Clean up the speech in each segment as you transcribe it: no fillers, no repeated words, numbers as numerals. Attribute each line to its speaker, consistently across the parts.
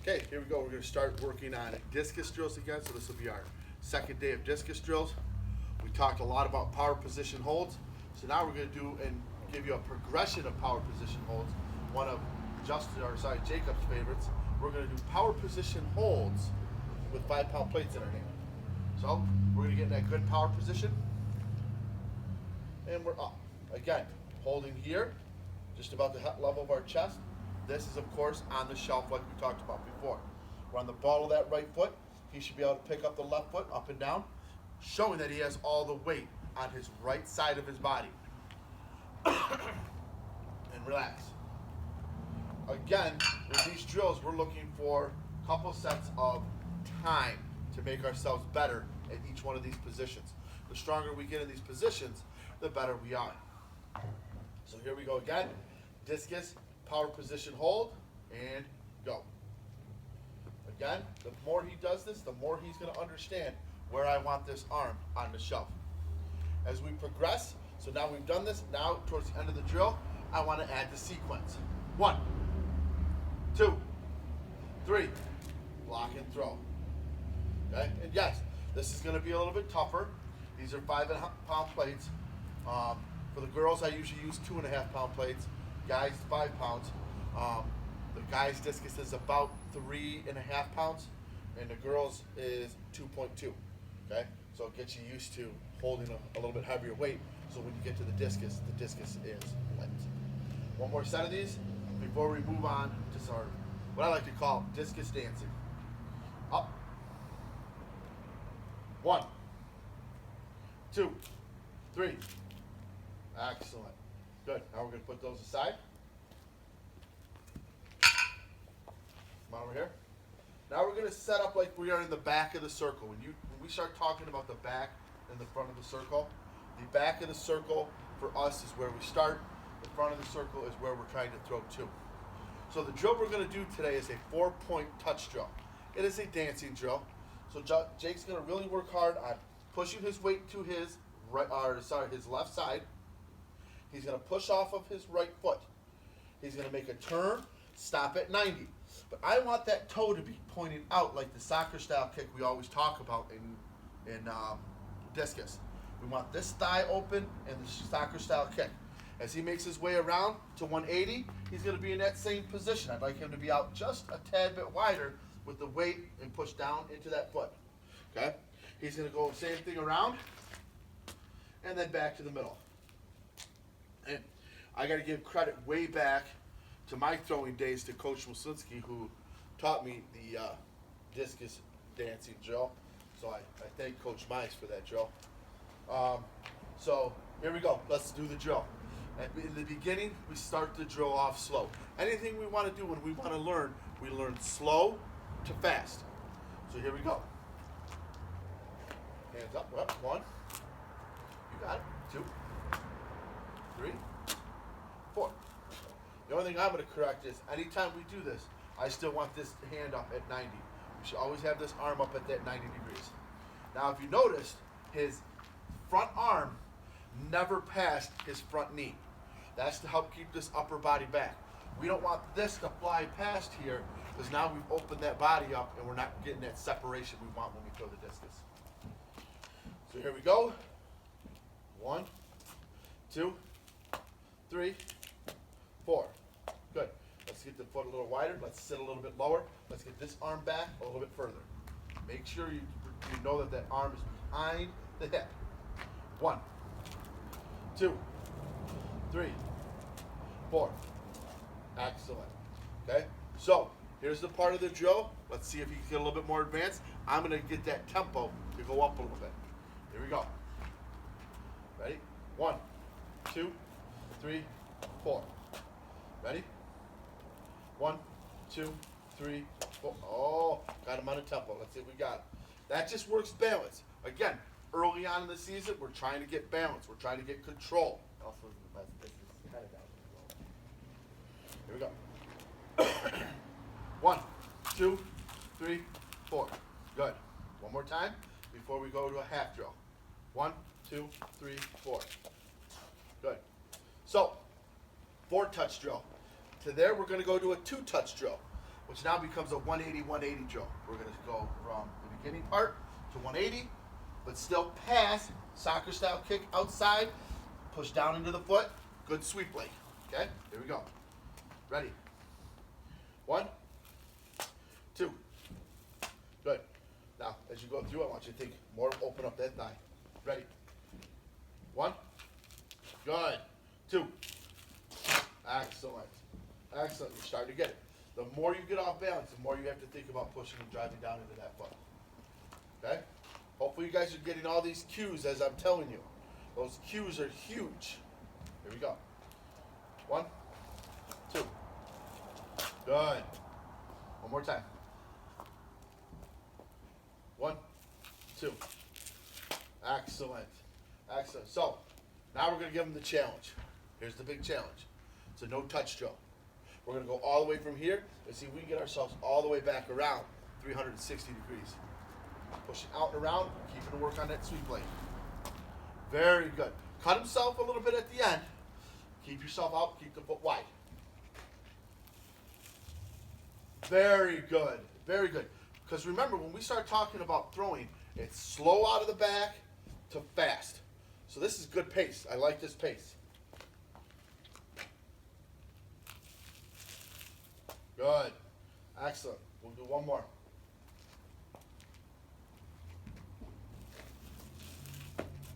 Speaker 1: Okay, here we go. We're going to start working on discus drills again. So this will be our second day of discus drills. We talked a lot about power position holds. So now we're going to do and give you a progression of power position holds. One of Jacob's favorites. We're going to do power position holds with 5-pound plates in our hand. So we're going to get in that good power position. And we're up. Again, holding here, just about the level of our chest. This is, of course, on the shelf like we talked about before. We're on the ball of that right foot. He should be able to pick up the left foot up and down, showing that he has all the weight on his right side of his body. And relax. Again, with these drills, we're looking for a couple sets of time to make ourselves better at each one of these positions. The stronger we get in these positions, the better we are. So here we go again. Discus, power position hold, and go. Again, the more he does this, the more he's going to understand where I want this arm on the shelf. As we progress, so now we've done this, now towards the end of the drill, I want to add the sequence. 1, 2, 3, block and throw. Okay, and yes, this is going to be a little bit tougher. These are 5-pound plates. For the girls, I usually use 2.5-pound plates. Guys, 5 pounds. The guys' discus is about 3.5 pounds, and the girls is 2.2. Okay, so it gets you used to holding a little bit heavier weight. So when you get to the discus is light. One more set of these before we move on to our what I like to call discus dancing. Up. 1, 2, 3. Excellent. Good. Now we're going to put those aside. Come on over here. Now we're going to set up like we are in the back of the circle. When we start talking about the back and the front of the circle, the back of the circle for us is where we start. The front of the circle is where we're trying to throw to. So the drill we're going to do today is a 4-point touch drill. It is a dancing drill. So Jake's going to really work hard on pushing his weight to his his left side. He's going to push off of his right foot. He's going to make a turn, stop at 90. But I want that toe to be pointing out like the soccer style kick we always talk about in discus. We want this thigh open and the soccer style kick. As he makes his way around to 180, he's going to be in that same position. I'd like him to be out just a tad bit wider with the weight and push down into that foot. Okay? He's going to go the same thing around and then back to the middle. And I got to give credit way back to my throwing days to Coach Wilsinski, who taught me the discus dancing drill. So I thank Coach Mize for that drill. So here we go. Let's do the drill. In the beginning, we start the drill off slow. Anything we want to do when we want to learn, we learn slow to fast. So here we go. Hands up. 1. You got it. 2. 3, 4. The only thing I'm going to correct is anytime we do this, I still want this hand up at 90. We should always have this arm up at that 90 degrees. Now, if you noticed, his front arm never passed his front knee. That's to help keep this upper body back. We don't want this to fly past here because now we've opened that body up and we're not getting that separation we want when we throw the discus. So here we go. 1, 2, 3, 4. Good. Let's get the foot a little wider. Let's sit a little bit lower. Let's get this arm back a little bit further. Make sure you know that that arm is behind the hip. 1, 2, 3, 4. Excellent. Okay? So, here's the part of the drill. Let's see if you can get a little bit more advanced. I'm going to get that tempo to go up a little bit. Here we go. Ready? 1, 2, 3, 4. Ready? 1, 2, 3, 4. Oh, got him on a tempo. Let's see if we got it. That just works balance. Again, early on in the season, we're trying to get balance. We're trying to get control. Also, this is kind of down. Here we go. 1, 2, 3, 4. Good. One more time before we go to a half drill. 1, 2, 3, 4. Good. So, 4-touch drill. To there, we're going to go to a 2-touch drill. which now becomes a 180-180 drill. We're going to go from the beginning part to 180, but still pass, soccer style kick outside, push down into the foot, good sweep leg. Okay, here we go. Ready? 1, 2. Good. Now, as you go through, I want you to think more, open up that thigh. Ready? 1. Good. 2. Excellent. Excellent. You're starting to get it. The more you get off balance, the more you have to think about pushing and driving down into that foot. Okay? Hopefully you guys are getting all these cues as I'm telling you. Those cues are huge. Here we go. 1, 2. Good. One more time. 1, 2. Excellent. Excellent. So, now we're going to give them the challenge. Here's the big challenge. It's a no-touch drill. We're going to go all the way from here and see if we can get ourselves all the way back around 360 degrees. Pushing out and around, keeping to work on that sweep leg. Very good. Cut himself a little bit at the end. Keep yourself out, keep the foot wide. Very good. Very good. Because remember, when we start talking about throwing, it's slow out of the back to fast. So this is good pace. I like this pace. Good. Excellent. We'll do one more.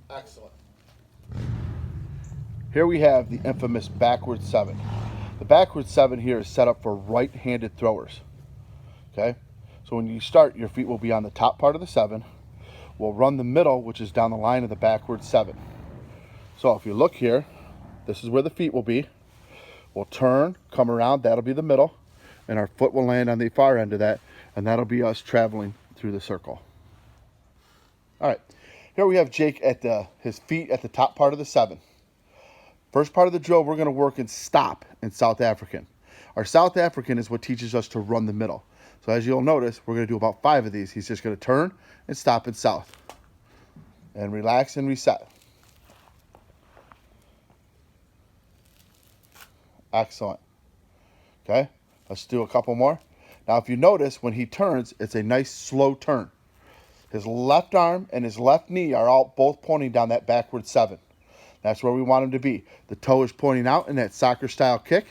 Speaker 1: Excellent. Here we have the infamous backward 7. The backward 7 here is set up for right-handed throwers. Okay? So when you start, your feet will be on the top part of the 7. We'll run the middle, which is down the line of the backward 7. So if you look here, this is where the feet will be. We'll turn, come around, that'll be the middle, and our foot will land on the far end of that, and that'll be us traveling through the circle. All right, here we have Jake at his feet at the top part of the 7. First part of the drill, we're going to work in stop in South African. Our South African is what teaches us to run the middle. So as you'll notice, we're going to do about 5 of these. He's just going to turn and stop in south. And relax and reset. Excellent. Okay, let's do a couple more. Now if you notice, when he turns, it's a nice slow turn. His left arm and his left knee are all both pointing down that backward 7. That's where we want him to be. The toe is pointing out in that soccer style kick.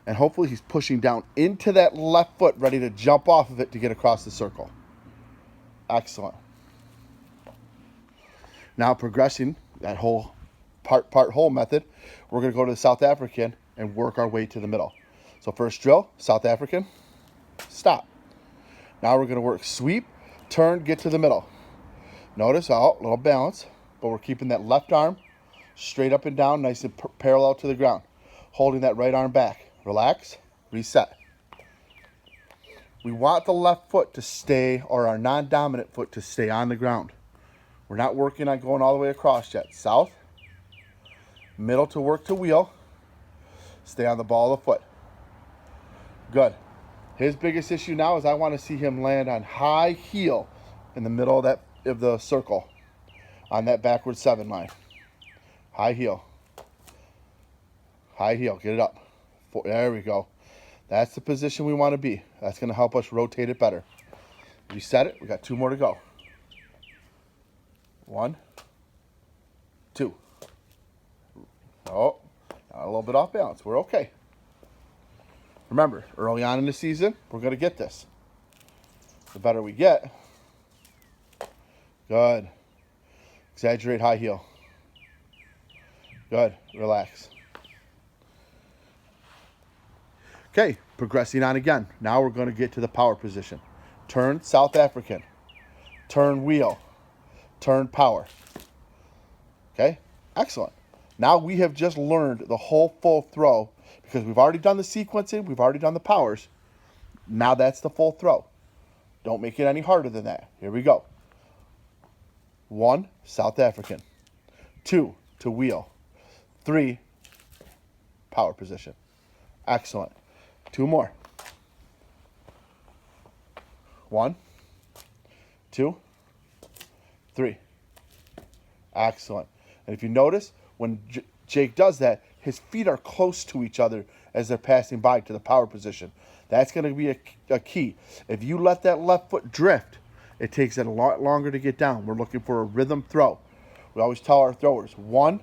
Speaker 1: And hopefully he's pushing down into that left foot, ready to jump off of it to get across the circle. Excellent. Now progressing that whole part whole method, we're going to go to the South African and work our way to the middle. So first drill, South African, stop. Now we're going to work sweep, turn, get to the middle. Notice, a little balance, but we're keeping that left arm straight up and down, nice and parallel to the ground. Holding that right arm back. Relax, reset. We want the left foot to stay, or our non-dominant foot to stay on the ground. We're not working on going all the way across yet. South, middle to work to wheel. Stay on the ball of the foot. Good. His biggest issue now is I want to see him land on high heel in the middle of the circle on that backward 7 line. High heel. High heel. Get it up. There we go. That's the position we want to be. That's going to help us rotate it better. Reset it. We got 2 more to go. 1, 2. Oh, got a little bit off balance. We're okay. Remember, early on in the season, we're going to get this. The better we get. Good. Exaggerate high heel. Good. Relax. Okay, progressing on again. Now we're going to get to the power position. Turn South African. Turn wheel. Turn power. Okay, excellent. Now we have just learned the whole full throw because we've already done the sequencing, we've already done the powers. Now that's the full throw. Don't make it any harder than that. Here we go. 1, South African. 2, to wheel. 3, power position. Excellent. 2 more. 1, 2, 3. Excellent. And if you notice, when Jake does that, his feet are close to each other as they're passing by to the power position. That's going to be a key. If you let that left foot drift, it takes it a lot longer to get down. We're looking for a rhythm throw. We always tell our throwers, 1,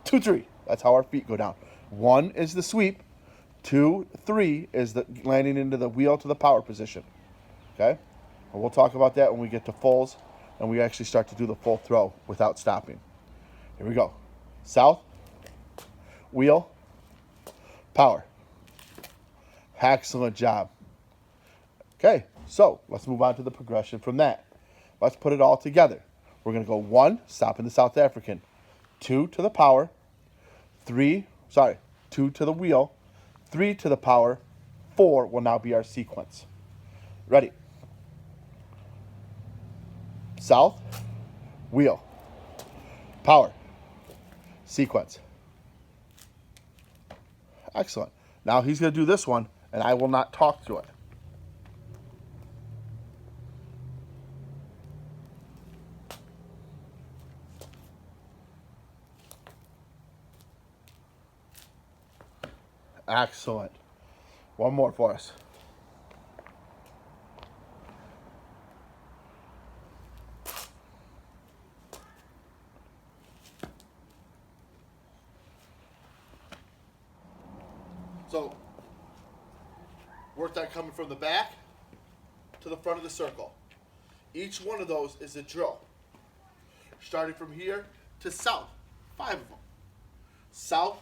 Speaker 1: 2, 3. That's how our feet go down. 1 is the sweep. 2, 3 is the landing into the wheel to the power position. Okay? And we'll talk about that when we get to fulls and we actually start to do the full throw without stopping. Here we go. South, wheel, power. Excellent job. Okay, so let's move on to the progression from that. Let's put it all together. We're going to go 1, stopping the South African. 2 to the power. 2 to the wheel. 3 to the power. 4 will now be our sequence. Ready? South, wheel, power, sequence. Excellent. Now he's going to do this one, and I will not talk through it. Excellent. One more for us. So, work that coming from the back to the front of the circle. Each one of those is a drill. Starting from here to south, 5 of them. South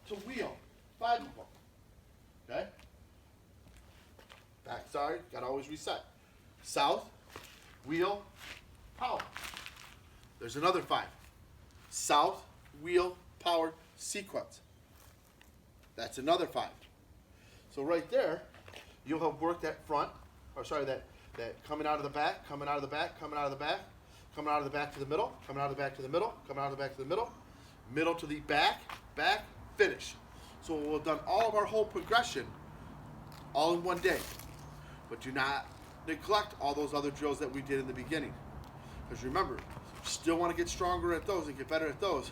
Speaker 1: to wheel, 5 of them. Okay? Back, sorry, gotta always reset. South, wheel, power. There's another 5. South, wheel, power, sequence. That's another 5. So right there, you'll have worked that front, that coming out of the back, coming out of the back, coming out of the back, coming out of the back to the middle, coming out of the back to the middle, coming out of the back to the middle, middle to the back, back, finish. So we've done all of our whole progression all in one day. But do not neglect all those other drills that we did in the beginning. Because remember, you still want to get stronger at those and get better at those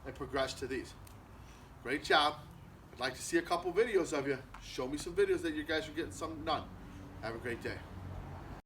Speaker 1: and progress to these. Great job. I'd like to see a couple videos of you. Show me some videos that you guys are getting something done. Have a great day.